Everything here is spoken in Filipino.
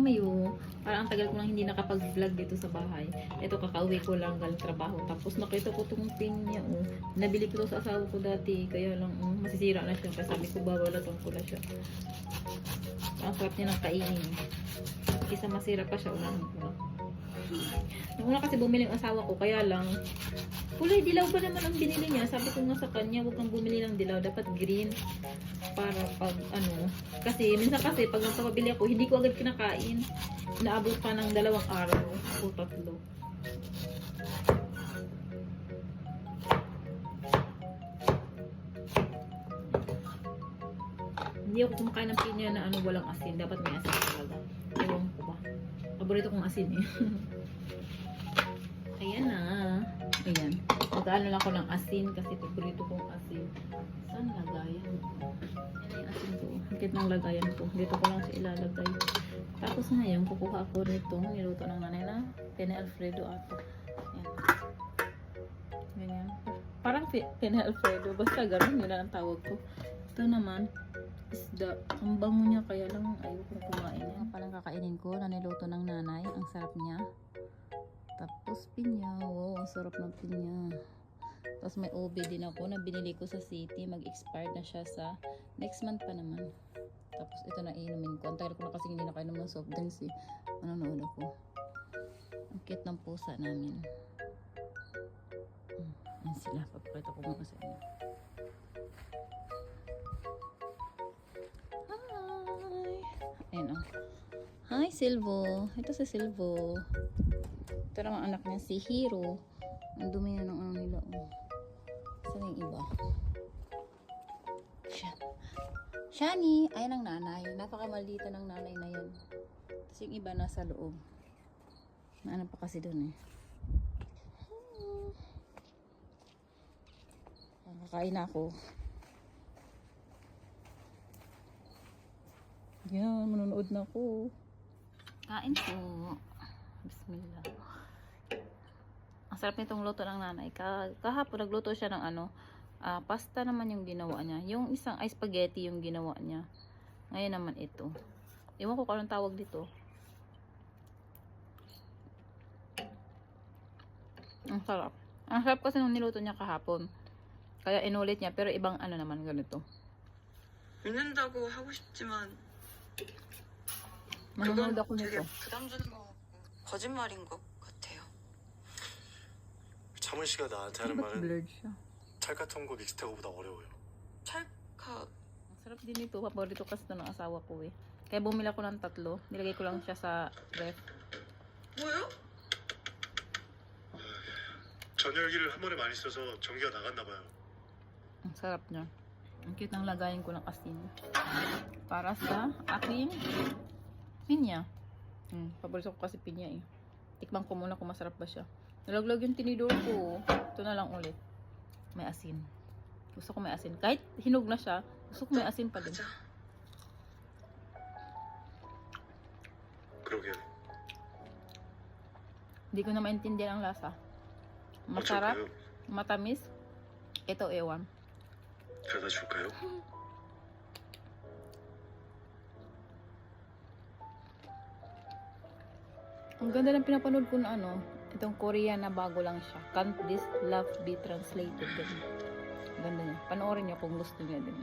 Mayo, parang ang tagal ko lang hindi nakapag-vlog dito sa bahay. Ito, kakauwi ko lang galing trabaho. Tapos nakita ko itong pin niya, oh. Nabili ko to sa asawa ko dati. Kaya lang, masisira na siya. Kaya sabi ko, babalatan ko na siya. Ang sarap niya ng kainin. Kisa masira pa siya, unahan ko na. Nung una kasi bumili ang asawa ko, kaya lang, kulay dilaw pa naman ang binili niya. Sabi ko nga sa kanya, huwag kang bumili ng dilaw, dapat green. Para pag ano, kasi minsan kasi pag magpapabili ako, hindi ko agad kinakain. Inaabot pa ng 2 araw o 3. Hindi ako kumakain ng pinya na ano, walang asin. Dapat may asin talaga. Ewan ko ba. Paborito kong asin eh. Ayan na. Ayan. Mag-ano lang ako ng asin kasi paborito kong asin. Saan lagayan? Ayan yung asin ko. Higit ng lagayan ko. Dito ko lang siya ilalagay. Tapos ngayon, kukuha ako nito. Niluto ng nanay na penne alfredo ato. Ayan. Ganyan. Parang penne alfredo. Basta ganun. Yun na ang tawag ko. Ito naman, isda. Ang bango niya kaya lang ayaw kong kumain. Yan palang kakainin ko na niluto ng nanay. Ang sarap niya. Tapos pinya. Wow, ang sarap ng pinya. Tapos may ube din ako na binili ko sa city. Mag-expired na siya sa next month pa naman. Tapos ito na inumin ko. Ang tagal ko na kasi hindi nakainom ng soft drinks eh. Manonood ako. Ang cute ng pusa namin. Yan sila. Papakita ko muna sa inyo. Ayan o. Hi, Silvo. Ito si Silvo. Ito naman anak niya, si Hiro. Ang dumi na ng ano nila. Oh. Saan yung iba? Shani. Ayan ang nanay. Napakamaldita ng nanay na yan. Tapos yung iba nasa loob. Maano pa kasi dun eh. Kakain na ako. Yan, manonood na ako. Kain po. Bismillah. Ang sarap nitong luto ng nanay. Kahapon nagluto siya ng ano, pasta naman yung ginawa niya. Yung isang ay spaghetti yung ginawa niya. Ngayon naman ito. Ewan ko kung anong tawag dito. Ang sarap. Ang sarap kasi nung niluto niya kahapon. Kaya inulit niya, pero ibang ano naman ganito. 믿는다고 하고 싶지만 Manonood ako 그건 되게 nito. 부담 주는 것 같고 거짓말인 것 같아요. 차문 씨가 나한테 하는 Ba't 말은 blurred siya? 찰카통고 믹스테고보다 어려워요. 찰카 Ang sarap din ito. Paborito kasi ito ng asawa ko eh. Kaya bumila ko ng 3. Nilagay ko lang siya sa ref. 뭐요? 전열기를 한 번에 많이 써서 전기가 나갔나 봐요. Ang sarap niya. Ang cute ng lagayan ko ng asin. Para sa aking pinya. Paborito ko kasi pinya eh. Tikman ko muna kung masarap ba siya. Nalaglag yung tinidor ko. Ito na lang ulit. May asin. Gusto ko may asin. Kahit hinog na siya, gusto ko may asin pa din. 맞아. 그러게요. Hindi ko na maintindihan ang lasa. Masarap. 어쩔까요? Matamis. Ito ewan. 데려다 줄까요? Ang ganda ng pinapanood ko na ano. Itong Korean na bago lang siya. Can't This Love Be Translated. Ganda niya. Panoorin niyo kung gusto niya din.